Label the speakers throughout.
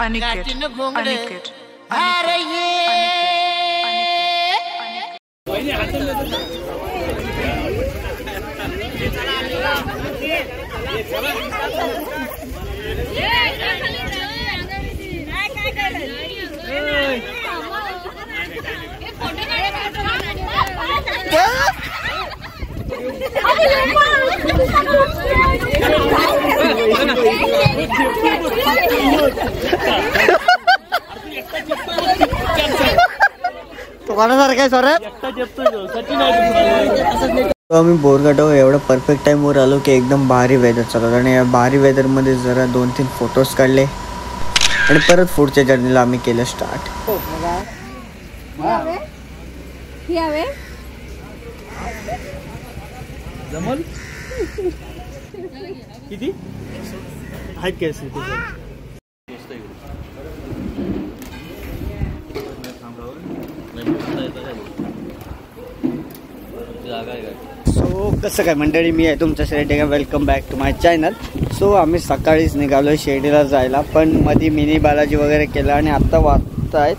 Speaker 1: अनिकेत
Speaker 2: आम्ही बोरघाटावर एवढं परफेक्ट टाइमवर आलो की एकदम भारी वेदर चालू होतं आणि या भारी वेदरमध्ये जरा 2-3 फोटोज काढले आणि परत पुढच्या जर्नीला आम्ही केलं स्टार्ट.
Speaker 3: जमल किती आहेत केस
Speaker 2: सो कसं काय मंडळी, मी आहे तुमच्या Shirdi. Welcome back to my channel. So आम्ही सकाळीच निघालो शिर्डीला जायला, पण मध्ये मिनी बालाजी वगैरे केलं आणि आत्ता वाजत आहेत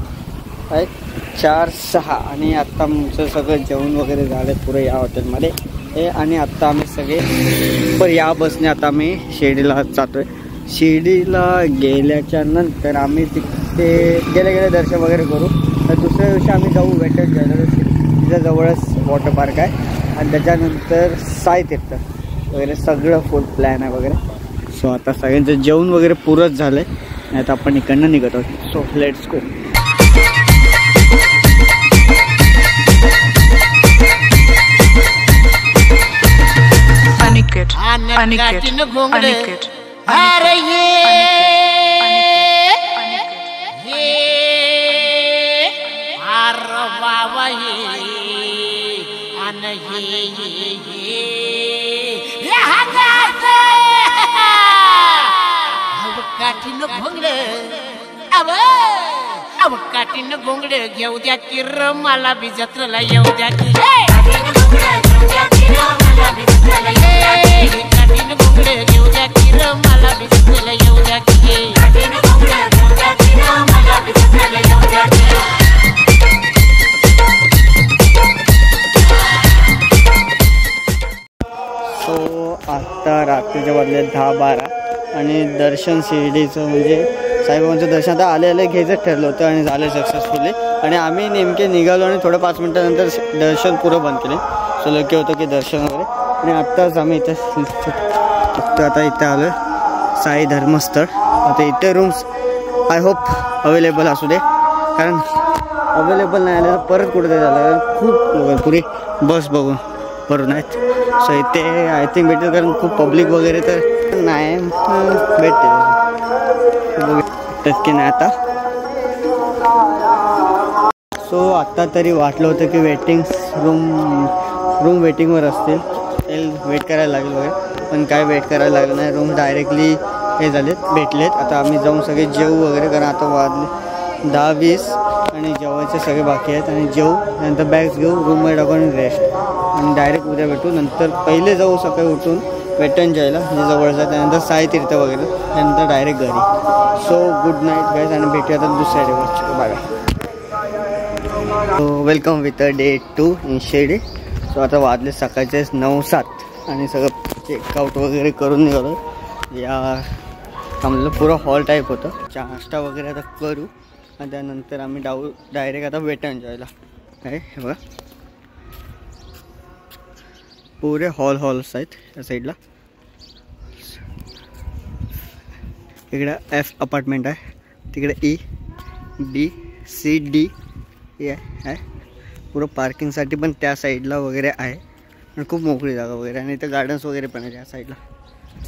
Speaker 2: 4-6 आणि आत्ता आमचं सगळं जेवण वगैरे झालं पुरं या हॉटेलमध्ये हे. आणि आत्ता आम्ही सगळे पर या बसने आता आम्ही शिर्डीला जातोय. शिर्डीला गेल्याच्या नंतर आम्ही तिथे गेल्या दर्शन वगैरे करू. तर दुसऱ्या दिवशी आम्ही जाऊ वेटन जायला, तिच्या जवळच वॉटर पार्क आहे. आणि त्याच्यानंतर साईतीर्थ वगैरे सगळं फुल प्लॅन आहे वगैरे. सो आता सगळ्यांचं जेवण वगैरे पुरंच झालं आहे, नाही तर आपण इकडनं निघत आहोत. So let's go.
Speaker 1: अनिकेत
Speaker 4: काठीनं घोंगड घेऊ द्या की र मला बी जत्रेला येऊ द्या की. काठीनं घोंगड घेऊ द्या की र मला बी जत्रेला येऊ द्या की.
Speaker 2: सो आता रात्रीच्या वाजले 10-12 आणि दर्शन शिर्डीचं म्हणजे साईबाबांचं दर्शन आता आले घ्यायचं ठरलं होतं आणि झालं सक्सेसफुली. आणि आम्ही नेमके निघालो आणि थोडं 5 मिनटानंतर दर्शन पुरं बंद केले. सो लकी होतं की दर्शन वगैरे. आणि आत्ताच आम्ही इथं आता इथं आलो आहे साई धर्मस्थळ. आता इथे रूम्स आय होप अवेलेबल असू दे, कारण अवेलेबल नाही आलं तर परत कुठे ते झालं. खूप लोक पुरी बस बघून भरून आहेत. सो इथे आय थिंक भेटेल, कारण खूप पब्लिक वगैरे तर नाही भेटते की नाही आता. सो आत्ता तरी वाटलं होतं की वेटिंग रूम वेटिंगवर असतील, वेट करायला लागेल वगैरे, पण काय वेट करायला लागलं नाही. रूम डायरेक्टली हे झालेत, भेटलेत. आता आम्ही जाऊन सगळे जेवू वगैरे, कारण आता वाजले 10-20 आणि जेवायचे सगळे बाकी आहेत. आणि जेवू, नंतर बॅग्स घेऊ, रूममध्ये टाकून रेस्ट, आणि डायरेक्ट उद्या भेटू. नंतर पहिले जाऊ सकाळी उठून वेटन जायला म्हणजे जवळचं, त्यानंतर साईतीर्थ वगैरे, त्यानंतर डायरेक्ट घरी. सो गुड नाईट गाईज, आणि भेटूया आता दुसऱ्या डेवर. Bye. So welcome with day 2 in Shirdi. So आता वाजले सकाळचे 9-7 आणि सगळं चेकआउट वगैरे करून निघालो. या आम्हाला पुरं हॉल टाईप होतं. नाश्ता वगैरे आता करू आणि त्यानंतर आम्ही डायरेक्ट आता वेटन जायला आहे. हे बघा पुरे हॉल्स आहेत या साईडला. इकडे F अपार्टमेंट आहे, तिकडे E, B, C, D हे आहे. पुरं पार्किंगसाठी पण त्या साईडला वगैरे आहे आणि खूप मोकळी जागा वगैरे आणि इथं गार्डन्स वगैरे पण आहे त्या साईडला.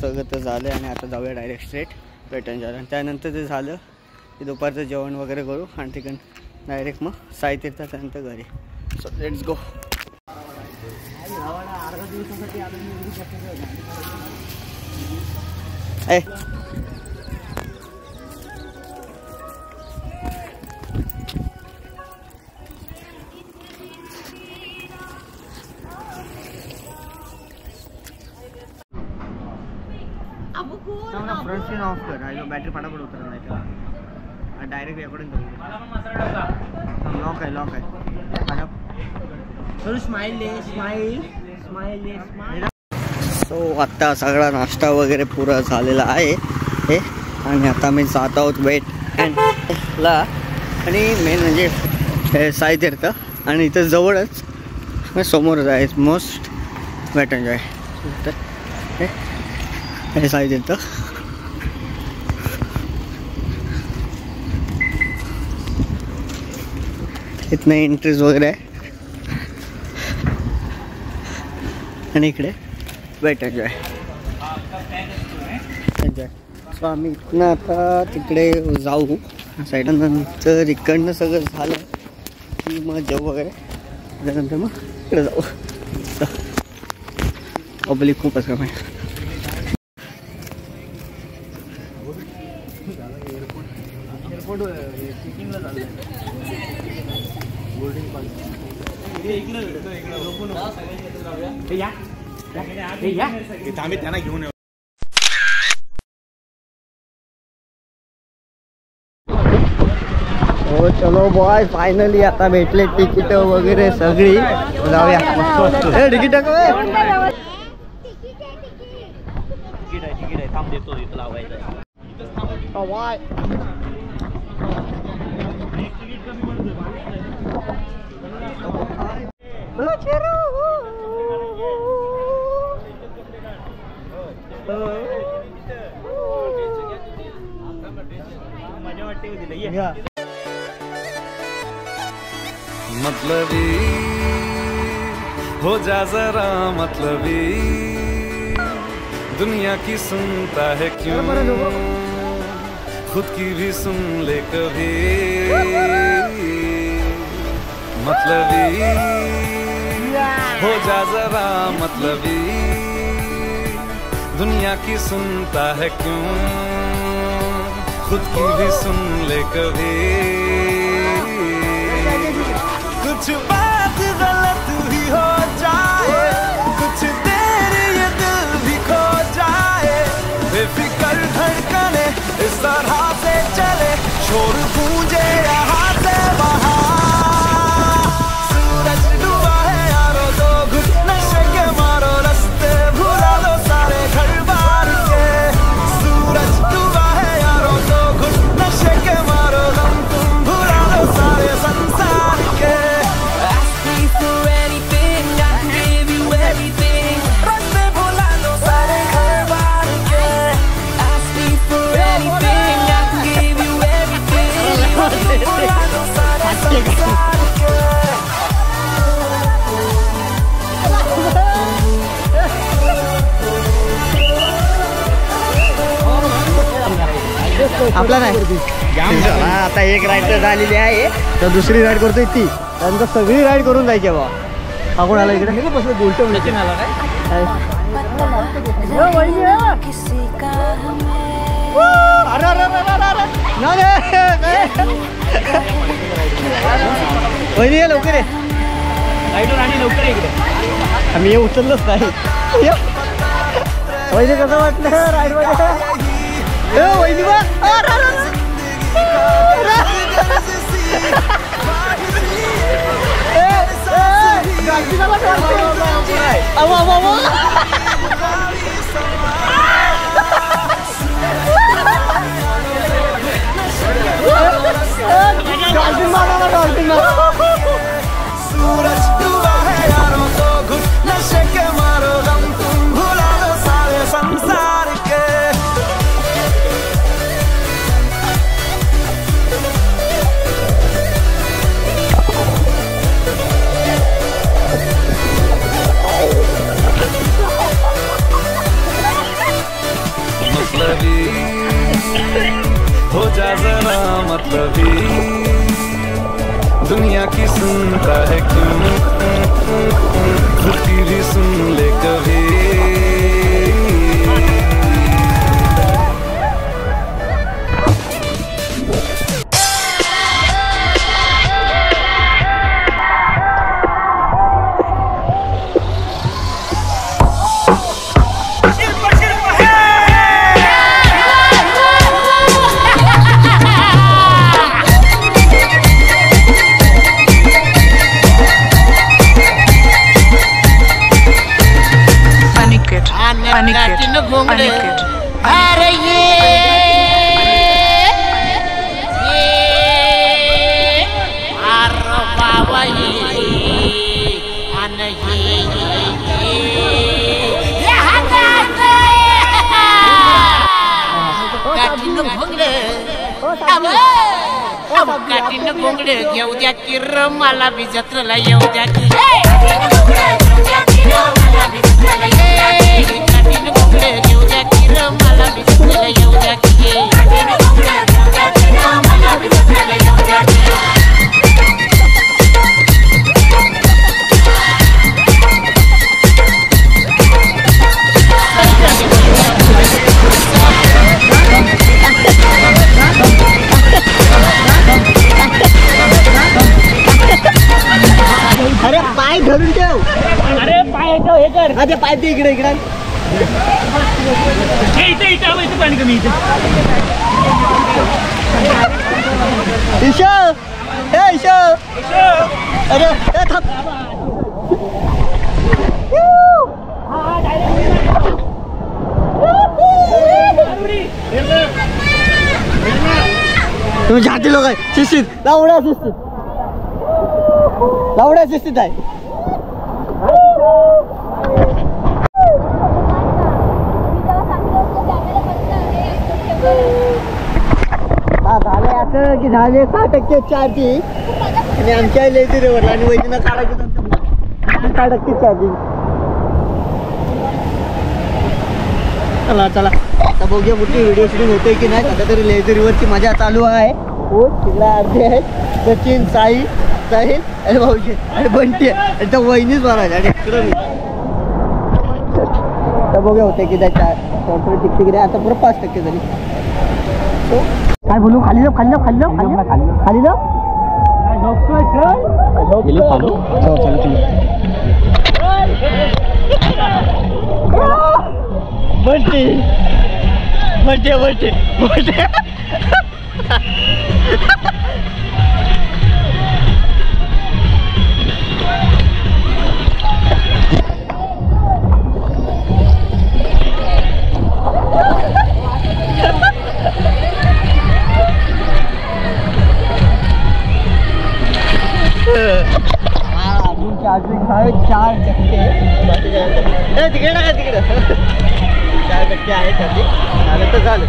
Speaker 2: सगळं तर झालं आहे आणि आता जाऊया direct straight wet and joy. आणि त्यानंतर ते झालं की दुपारचं जेवण वगैरे करू आणि तिकडून डायरेक्ट मग साई तीर्थ त्यानंतर घरी. So let's go. Front screen of कर. बॅटरी फटाफट उतरत नाही त्याला. डायरेक्ट याकडून जाऊ. लॉक आहे स्माईल. सो आत्ता सगळा नाश्ता वगैरे पुरा झालेला आहे हे आणि आता मी जात आहोत वेट अँडला आणि मेन म्हणजे साई तीर्थ आणि इथं जवळच समोरच आहे मोस्ट वेट एंड जॉय. तर हे साई तीर्थ इथनं एंट्रीज वगैरे आहे आणि इकडे वेट एंड जॉय. सो आम्ही इथनं आता तिकडे जाऊ साईडला. नंतर इकडनं सगळं झालं की मग जेवू वगैरे त्यानंतर मग इकडे जाऊ. पब्लिक खूपच कमी आहे.
Speaker 3: त्यांना घेऊन
Speaker 2: हो चलो बॉय फायनली आता भेटले तिकीट वगैरे सगळी. जाऊया तिकीट
Speaker 3: तिकीट आहे थांब देतो इथं लावायचं. मजा वाटते
Speaker 5: मतलबी हो जा जरा मतलबी दुनिया की सुनता है क्यों खुद की भी सुन ले कभी मतलबी हो जा जरा मतलबी दुनिया की सुनता है क्यों खुद की भी सुन ले कभी कुछ बात गलत भी हो जाए कुछ देर ये दिल भी खो जाए बेफिक्र धड़कने इस तरह से चले शोर गूंजे यहाँ से वहाँ सूरज डूबा है यारो दो घुट नशे के मारो रास्ते भुला दो सारे घर बार के सूरज डूबा है यारो दो घुट नशे के मारो गम तुम भुला दो सारे संसार के
Speaker 2: आपला नाही आता एक राईड तर झालेली आहे तर दुसरी राईड करतोय ती त्यानंतर सगळी राईड करून जायची बा. हा कोण आला इकडे बसलं बोलतो म्हणजे लवकर आहे
Speaker 3: राईडवर आणि लवकर इकडे.
Speaker 2: आम्ही हे उचललंच नाही. वहिनी कसं वाटलं राईड मध्ये वहिनी बा
Speaker 5: सूरज डूबा है यारों तो घुट नशे के मारो गम तुम भुला दो सारे संसार के
Speaker 4: नाही काठीनं घोंगडं घेऊ द्या की र मला बी जत्रेला येऊ द्या की काठीनं घोंगडं घेऊ द्या की र मला बी जत्रेला येऊ द्या की
Speaker 2: अरे पाय धरून ठेव.
Speaker 3: अरे पाय ठेव हे कर.
Speaker 2: अरे पाय ते इकडे इकडे
Speaker 3: इथे पाणी कमी इथे.
Speaker 2: ईशा ए ईशा अरे थांब. तुम्ही झाटी लोक आहे शिस्तीत लावड्या शिस्तीत आहे. झाले असं की झाले 6% चार्जिंग आणि आमच्या लेझरीवर आणि वैदिना काढायचं 6% चार्जिंग. चला चला आता बघूया कुठली व्हिडिओ शूटिंग होते की नाही. आता तरी लेझरीवरची मजा चालू आहे. हो तिला अर्धे आहेत सचिन साई साहिल आणि भाऊजी आणि बंटी आहे त्या वहिनीच भरायच्या आणि इकडं मी आता बघूया होते की त्याच्या टिकटिक आता पुरं 5% झाली. काय बोलू खाली जाऊ खाली जाऊ खाली जाऊ खाली खाली जाऊ बंटी बंटी बंटी बंटी चार्जिंग 4% तिकडे नका तिकडे 4% आहे चार्जिंग. झालं तर झालं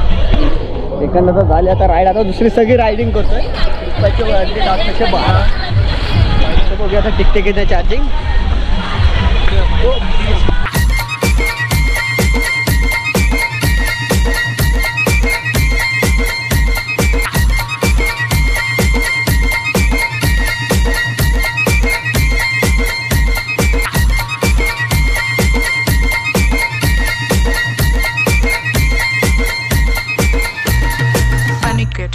Speaker 2: एकांना तर झाले. आता राईड आता दुसरी सगळी रायडिंग करतोय. 12 बघूया आता टिकते किती चार्जिंग.
Speaker 1: Aniket.